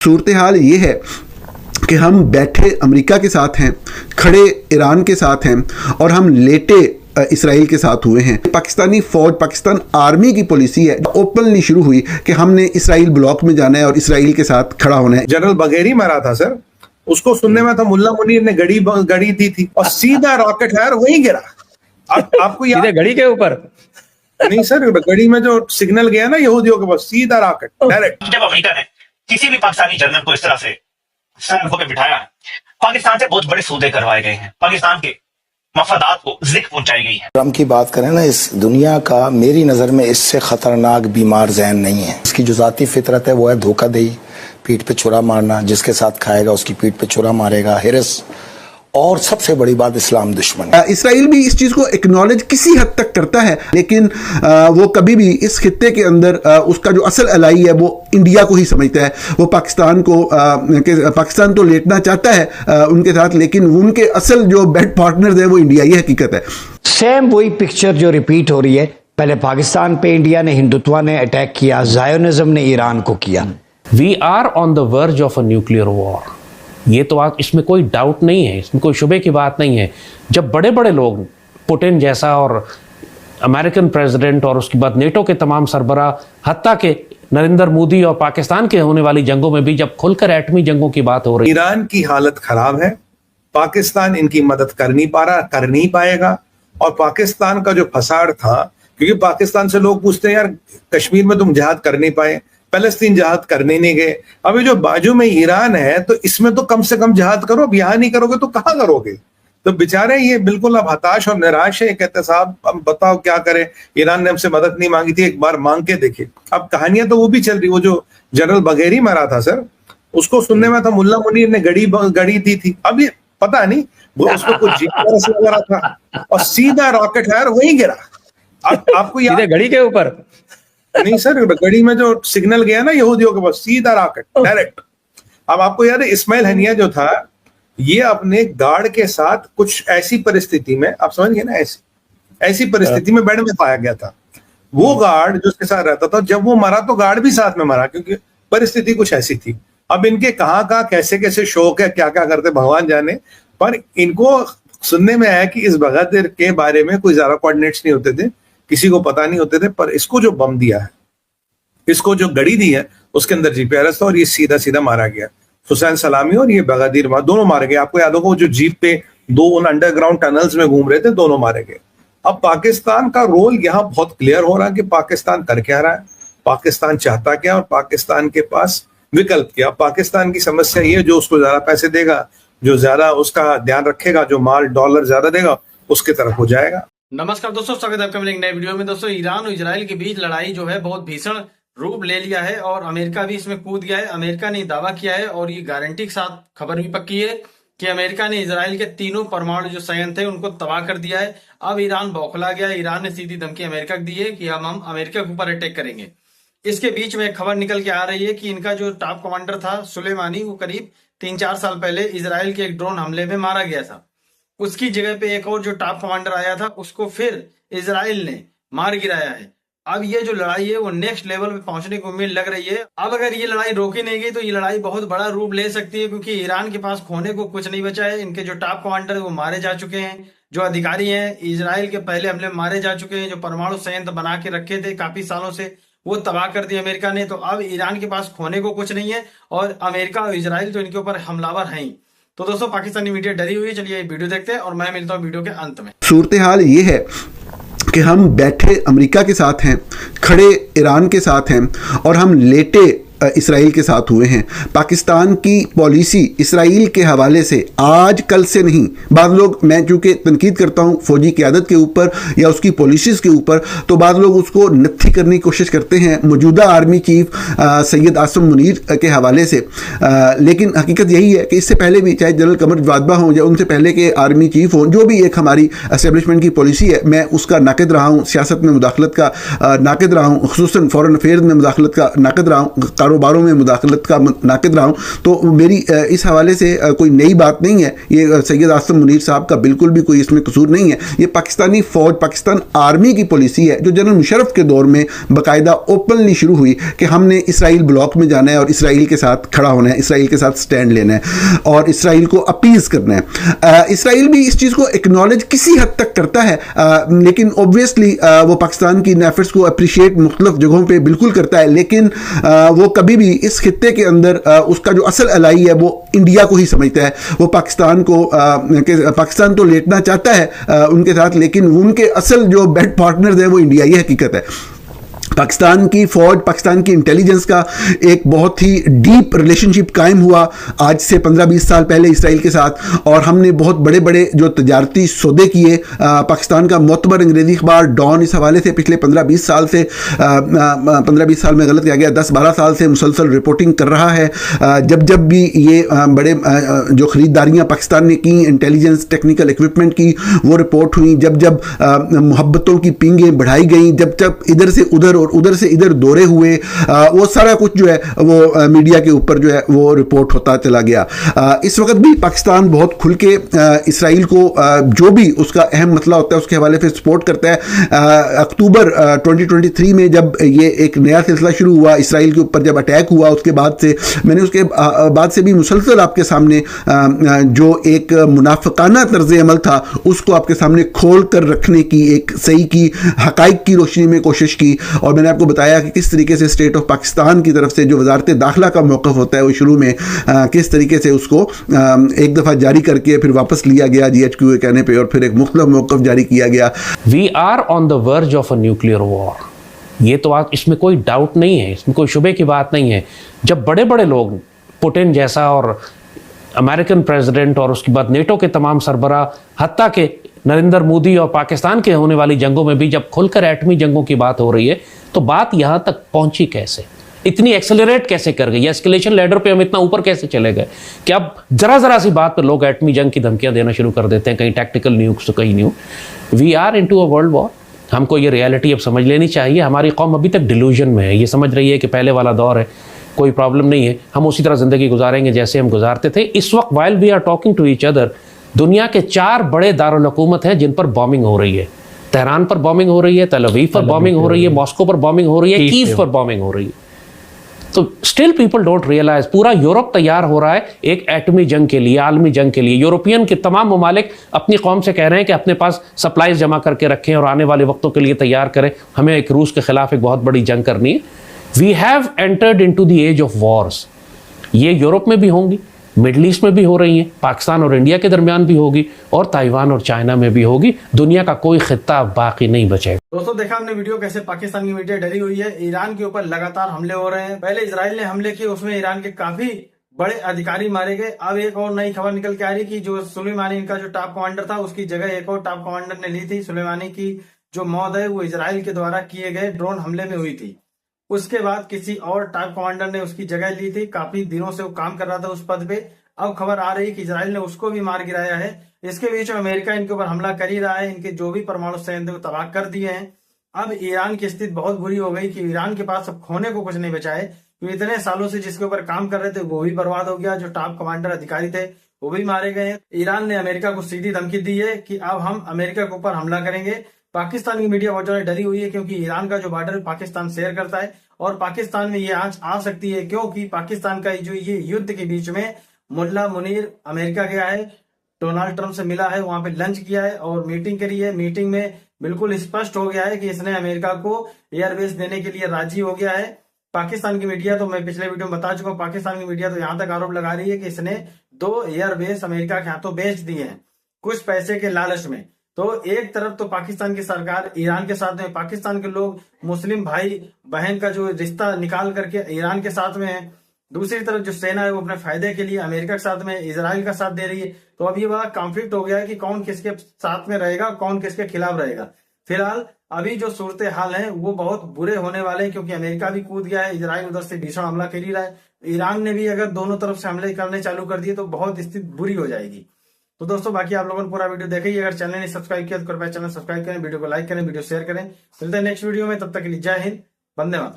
सूरत हाल ये है कि हम बैठे अमेरिका के साथ हैं, खड़े ईरान के साथ हैं और हम लेटे इसराइल के साथ हुए हैं। पाकिस्तानी फौज, पाकिस्तान आर्मी की पॉलिसी है, ओपनली शुरू हुई कि हमने इसराइल ब्लॉक में जाना है और इसराइल के साथ खड़ा होना है। जनरल बघेरी मारा था सर, उसको सुनने में था मुल्ला मुनीर ने गड़ी दी थी और सीधा रॉकेट फायर वहीं गिरा। आपको याद सीधे गड़ी के ऊपर नहीं सर, गड़ी में जो सिग्नल गया ना यहूदियों के पास, सीधा रॉकेट डायरेक्ट। जब अमेरिका ने किसी भी पाकिस्तानी जनरल को इस तरह से सड़कों पे बिठाया, पाकिस्तान से बहुत बड़े सौदे करवाए गए हैं, पाकिस्तान के मफादात को ज़िक पहुंचाई गई है। ट्रम्प की बात करें ना, इस दुनिया का मेरी नजर में इससे खतरनाक बीमार ज़हन नहीं है। इसकी जो जाती फितरत है वो है धोखाधड़ी, पीठ पे छुरा मारना, जिसके साथ खाएगा उसकी पीठ पे छुरा मारेगा, हिरस, और सबसे बड़ी बात इस्लाम दुश्मन है। इसराइल भी इस चीज़ को एक्नॉलेज किसी हद तक करता है, लेकिन वो कभी भी इस खित्ते के अंदर उसका जो असल अलाई है वो इंडिया को ही समझता है। वो पाकिस्तान को पाकिस्तान तो लेटना चाहता है उनके साथ, लेकिन उनके असल जो बेड पार्टनर्स है वो इंडिया, ये हकीकत है। सेम वही पिक्चर जो रिपीट हो रही है। पहले पाकिस्तान पे इंडिया ने, हिंदुत्व ने अटैक किया, ज़ायोनिज़्म ने ईरान को किया। We are on the verge of a nuclear war. ये तो इसमें कोई डाउट नहीं है, इसमें कोई शुबे की बात नहीं है। जब बड़े बड़े लोग, पुतिन जैसा और अमेरिकन प्रेसिडेंट और उसके बाद नेटो के तमाम सरबराह, हत्ता के नरेंद्र मोदी और पाकिस्तान के होने वाली जंगों में भी जब खुलकर एटमी जंगों की बात हो रही है। ईरान की हालत खराब है, पाकिस्तान इनकी मदद कर नहीं पा रहा, कर नहीं पाएगा। और पाकिस्तान का जो फसाड था, क्योंकि पाकिस्तान से लोग पूछते हैं यार कश्मीर में तुम जिहाद कर नहीं पाए, फलस्तीन जिहाद करने नहीं गए, अभी जो बाजू में ईरान है तो इसमें तो कम से कम जिहाद करो। अब यहां नहीं करोगे तो कहां करोगे? तो बेचारे ये बिल्कुल अब हताश और निराश है, कहते साहब अब बताओ क्या करें, ईरान ने हमसे मदद नहीं मांगी थी, एक बार मांग के देखे। अब कहानियां तो वो भी चल रही, वो जो जनरल बघेरी मारा था सर, उसको सुनने में था मुल्ला मुनीर ने गड़ी दी थी। अब ये पता नहीं वो उसको कुछ जीत वगैरह था और सीधा रॉकेट फायर वहीं गिरा। आपको याद गड़ी के ऊपर नहीं सर, गड़ी में जो सिग्नल गया ना यहूदियों के पास, सीधा रॉकेट डायरेक्ट। अब आपको याद है इस्माइल हनिया जो था, ये अपने गार्ड के साथ कुछ ऐसी परिस्थिति में, आप समझ गए ना, ऐसी परिस्थिति में बेड में पाया गया था। वो गार्ड जो उसके साथ रहता था, जब वो मरा तो गार्ड भी साथ में मरा, क्योंकि परिस्थिति कुछ ऐसी थी। अब इनके कहाँ कैसे कैसे शौक है, क्या क्या करते भगवान जाने, पर इनको सुनने में आया कि इस बगादर के बारे में कोई ज्यादा कोऑर्डिनेट्स नहीं होते थे, किसी को पता नहीं होते थे। पर इसको जो बम दिया है, इसको जो गड़ी दी है, उसके अंदर जीपीआरएस था और ये सीधा सीधा मारा गया। हुसैन सलामी और ये बगादीर दोनों मारे गए। आपको याद होगा वो जो जीप पे दो उन अंडरग्राउंड टनल्स में घूम रहे थे, दोनों मारे गए। अब पाकिस्तान का रोल यहाँ बहुत क्लियर हो रहा है कि पाकिस्तान कर क्या रहा है, पाकिस्तान चाहता क्या और पाकिस्तान के पास विकल्प क्या। पाकिस्तान की समस्या ये, जो उसको ज्यादा पैसे देगा, जो ज्यादा उसका ध्यान रखेगा, जो माल डॉलर ज्यादा देगा, उसके तरफ हो जाएगा। नमस्कार दोस्तों, स्वागत है आपका मेरे एक नए वीडियो में। दोस्तों, ईरान और इजराइल के बीच लड़ाई जो है बहुत भीषण रूप ले लिया है और अमेरिका भी इसमें कूद गया है। अमेरिका ने दावा किया है और ये गारंटी के साथ खबर भी पक्की है कि अमेरिका ने इजराइल के तीनों परमाणु जो संयंत्र थे उनको तबाह कर दिया है। अब ईरान बौखला गया। ईरान ने सीधी धमकी अमेरिका को दी है कि हम अमेरिका के ऊपर अटैक करेंगे। इसके बीच में खबर निकल के आ रही है कि इनका जो टॉप कमांडर था सुलेमानी, वो करीब 3-4 साल पहले इजराइल के एक ड्रोन हमले में मारा गया था। उसकी जगह पे एक और जो टॉप कमांडर आया था, उसको फिर इजराइल ने मार गिराया है। अब ये जो लड़ाई है वो नेक्स्ट लेवल पे पहुंचने की उम्मीद लग रही है। अब अगर ये लड़ाई रोकी नहीं गई तो ये लड़ाई बहुत बड़ा रूप ले सकती है, क्योंकि ईरान के पास खोने को कुछ नहीं बचा है। इनके जो टॉप कमांडर है वो मारे जा चुके हैं, जो अधिकारी हैं इजराइल के पहले हमले में मारे जा चुके हैं, जो परमाणु संयंत्र बना के रखे थे काफी सालों से वो तबाह कर दिया अमेरिका ने। तो अब ईरान के पास खोने को कुछ नहीं है और अमेरिका और इजराइल तो इनके ऊपर हमलावर हैं ही। तो दोस्तों, पाकिस्तानी मीडिया डरी हुई है। चलिए वीडियो देखते हैं और मैं मिलता हूँ वीडियो के अंत में। सूरत हाल ये है कि हम बैठे अमेरिका के साथ हैं, खड़े ईरान के साथ हैं और हम लेटे इसराइल के साथ हुए हैं। पाकिस्तान की पॉलिसी इसराइल के हवाले से आज कल से नहीं, बाद लोग, मैं चूँकि तनकीद करता हूँ फौजी क़यादत के ऊपर या उसकी पॉलिसीज़ के ऊपर, तो बाद लोग उसको नत्थी करने की कोशिश करते हैं मौजूदा आर्मी चीफ सैयद आसम मुनीर के हवाले से। लेकिन हकीकत यही है कि इससे पहले भी, चाहे जनरल कमर जवादबा हों या उनसे पहले के आर्मी चीफ हों, जो भी एक हमारी एस्टेब्लिशमेंट की पॉलिसी है, मैं उसका नाक़िद रहा हूँ, सियासत में मुदाखलत का नाक़िद रहा हूँ, खुसूसन फ़ॉरेन अफेयर्स में मुदाखलत का नाक़िद रहा हूँ, कारोबारों में मुदाखलत का नाक़िद रहा हूँ, तो मेरी इस हवाले से कोई नई बात नहीं है। ये सैयद आसिम मुनीर साहब का बिल्कुल भी कोई इसमें कसूर नहीं है। ये पाकिस्तानी फ़ौज, पाकिस्तान आर्मी की पॉलिसी है जो जनरल मुशर्रफ के दौर में बाकायदा ओपनली शुरू हुई कि हमने इसराइल ब्लॉक में जाना है और इसराइल के साथ खड़ा होना है, इसराइल के साथ स्टैंड लेना है और इसराइल को अपीज़ करना है। इसराइल भी इस चीज़ को एक्नॉलेज किसी हद तक करता है, लेकिन ऑब्वियसली वो पाकिस्तान की एफर्ट्स को अप्रिशिएट मुख्तलिफ जगहों पे बिल्कुल करता है, लेकिन वो कभी भी इस खित्ते के अंदर उसका जो असल अलाई है वो इंडिया को ही समझता है। वो पाकिस्तान को पाकिस्तान तो लेटना चाहता है उनके साथ, लेकिन उनके असल जो बेड पार्टनर्स हैं वो इंडिया, ये हकीकत है। पाकिस्तान की फ़ौज, पाकिस्तान की इंटेलिजेंस का एक बहुत ही डीप रिलेशनशिप कायम हुआ आज से 15-20 साल पहले इसराइल के साथ, और हमने बहुत बड़े बड़े जो तजारती सौदे किए। पाकिस्तान का मोतबर अंग्रेज़ी अखबार डॉन इस हवाले से पिछले 15-20 साल से 15-20 साल में गलत किया गया, 10-12 साल से मुसलसल रिपोर्टिंग कर रहा है। जब भी ये बड़े जो ख़रीदारियाँ पाकिस्तान ने की, इंटेलिजेंस टेक्निकल इक्विपमेंट की, वो रिपोर्ट हुई। जब मोहब्बतों की पींगें बढ़ाई गई, जब इधर से उधर और उधर से इधर दौरे हुए, वो सारा कुछ जो है वो मीडिया के ऊपर जो है वो रिपोर्ट होता चला गया। इस वक्त भी पाकिस्तान बहुत खुल के इसराइल को जो भी उसका अहम मसला होता है उसके हवाले से सपोर्ट करता है। अक्टूबर 2023 में जब ये एक नया सिलसिला शुरू हुआ इसराइल के ऊपर, जब अटैक हुआ, उसके बाद से मैंने उसके बाद से भी मुसलसल आपके सामने जो एक मुनाफिकाना तर्ज अमल था उसको आपके सामने खोल कर रखने की, एक सही की हकाइक की रोशनी में कोशिश की। और मैंने आपको बताया कि किस तरीके से स्टेट ऑफ पाकिस्तान की तरफ से जो वजारत दाखिला का मौक़िफ़ होता है वो शुरू में किस तरीके से उसको एक दफ़ा जारी करके फिर वापस लिया गया GHQ के कहने पे, और फिर एक मुख्तलिफ मौक़िफ़ जारी किया गया। We are on the verge of a nuclear war. ये तो आप, इसमें कोई डाउट नहीं है, इसमें कोई शुबे की बात नहीं है। जब बड़े बड़े लोग, पुतिन जैसा और अमेरिकन प्रेसिडेंट और उसके बाद नेटो के तमाम सरबराह, हत्ता के नरेंद्र मोदी और पाकिस्तान के होने वाली जंगों में भी जब खुलकर एटमी जंगों की बात हो रही है, तो बात यहाँ तक पहुंची कैसे, इतनी एक्सेलरेट कैसे कर गई, एस्केलेशन लैडर पे हम इतना ऊपर कैसे चले गए कि अब जरा सी बात पर लोग एटमी जंग की धमकियां देना शुरू कर देते हैं, कहीं टैक्टिकल न्यूज़ तो कहीं न्यू। We are into a world war. हमको ये रियलिटी अब समझ लेनी चाहिए। हमारी कौम अभी तक डिल्यूजन में है, ये समझ रही है कि पहले वाला दौर है, कोई प्रॉब्लम नहीं है, हम उसी तरह ज़िंदगी गुजारेंगे जैसे हम गुजारते थे। इस वक्त while we are talking to each other, दुनिया के 4 बड़े दारुल हुकूमत हैं जिन पर बॉम्बिंग हो रही है। तेहरान पर बॉम्बिंग हो रही है, तेल अवीव पर बॉम्बिंग हो रही है, मॉस्को पर बॉम्बिंग हो रही है, कीव पर बॉम्बिंग हो रही है। तो स्टिल पीपल डोंट रियलाइज, पूरा यूरोप तैयार हो रहा है एक एटमी जंग के लिए, आलमी जंग के लिए। यूरोपियन के तमाम ममालिक अपनी कौम से कह रहे हैं कि अपने पास सप्लाईज जमा करके रखें और आने वाले वक्तों के लिए तैयार करें, हमें एक रूस के खिलाफ एक बहुत बड़ी जंग करनी है। We have entered into the age of wars. ये यूरोप में भी होंगी, मिडल ईस्ट में भी हो रही हैं, पाकिस्तान और इंडिया के दरमियान भी होगी, और ताइवान और चाइना में भी होगी। दुनिया का कोई खित्ता बाकी नहीं बचेगा। दोस्तों देखा हमने वीडियो कैसे पाकिस्तान की मीडिया डरी हुई है। ईरान के ऊपर लगातार हमले हो रहे हैं। पहले इजराइल ने हमले किए, उसमें ईरान के काफी बड़े अधिकारी मारे गए। अब एक और नई खबर निकल के आ रही कि जो सुलेमानी, इनका जो टॉप कमांडर था, उसकी जगह एक और टॉप कमांडर ने ली थी। सुलेमानी की जो मौत है वो इजराइल के द्वारा किए गए ड्रोन हमले में हुई थी। उसके बाद किसी और टॉप कमांडर ने उसकी जगह ली थी। काफी दिनों से वो काम कर रहा था उस पद पे। अब खबर आ रही है कि इजराइल ने उसको भी मार गिराया है। इसके बीच में अमेरिका इनके ऊपर हमला कर ही रहा है। इनके जो भी परमाणु संयंत्र को तबाह कर दिए हैं। अब ईरान की स्थिति बहुत बुरी हो गई कि ईरान के पास अब खोने को कुछ नहीं बचा है। तो इतने सालों से जिसके ऊपर काम कर रहे थे वो भी बर्बाद हो गया। जो टॉप कमांडर अधिकारी थे वो भी मारे गए हैं। ईरान ने अमेरिका को सीधी धमकी दी है कि अब हम अमेरिका के ऊपर हमला करेंगे। पाकिस्तान की मीडिया बहुत ज्यादा डरी हुई है क्योंकि ईरान का जो बॉर्डर पाकिस्तान शेयर करता है और पाकिस्तान में ये आंच आ सकती है, क्योंकि पाकिस्तान का जो ये युद्ध के बीच में मुल्ला मुनीर अमेरिका गया है, डोनाल्ड ट्रंप से मिला है, वहां पे लंच किया है और मीटिंग करी है। मीटिंग में बिल्कुल स्पष्ट हो गया है कि इसने अमेरिका को एयरबेस देने के लिए राजी हो गया है। पाकिस्तान की मीडिया, तो मैं पिछले वीडियो में बता चुका हूँ, पाकिस्तान की मीडिया तो यहाँ तक आरोप लगा रही है कि इसने 2 एयरबेस अमेरिका के हाथों बेच दिए हैं कुछ पैसे के लालच में। तो एक तरफ तो पाकिस्तान की सरकार ईरान के साथ में, पाकिस्तान के लोग मुस्लिम भाई बहन का जो रिश्ता निकाल करके ईरान के साथ में है। दूसरी तरफ जो सेना है वो अपने फायदे के लिए अमेरिका के साथ में, इजराइल का साथ दे रही है। तो अब ये बड़ा कॉन्फ्लिक्ट हो गया है कि कौन किसके साथ में रहेगा, कौन किसके खिलाफ रहेगा। फिलहाल अभी जो सूरत हाल है वो बहुत बुरे होने वाले हैं, क्योंकि अमेरिका भी कूद गया है, इजराइल उधर से भीषण हमला कर ही रहा है। ईरान ने भी अगर दोनों तरफ से हमले करने चालू कर दिए तो बहुत स्थिति बुरी हो जाएगी। तो दोस्तों बाकी आप लोगों ने पूरा वीडियो देखा ही। अगर चैनल ने सब्सक्राइब किया तो कृपया चैनल सब्सक्राइब करें, वीडियो को लाइक करें, वीडियो शेयर करें। मिलते हैं नेक्स्ट वीडियो में, तब तक के लिए जय हिंद, वंदे मातरम।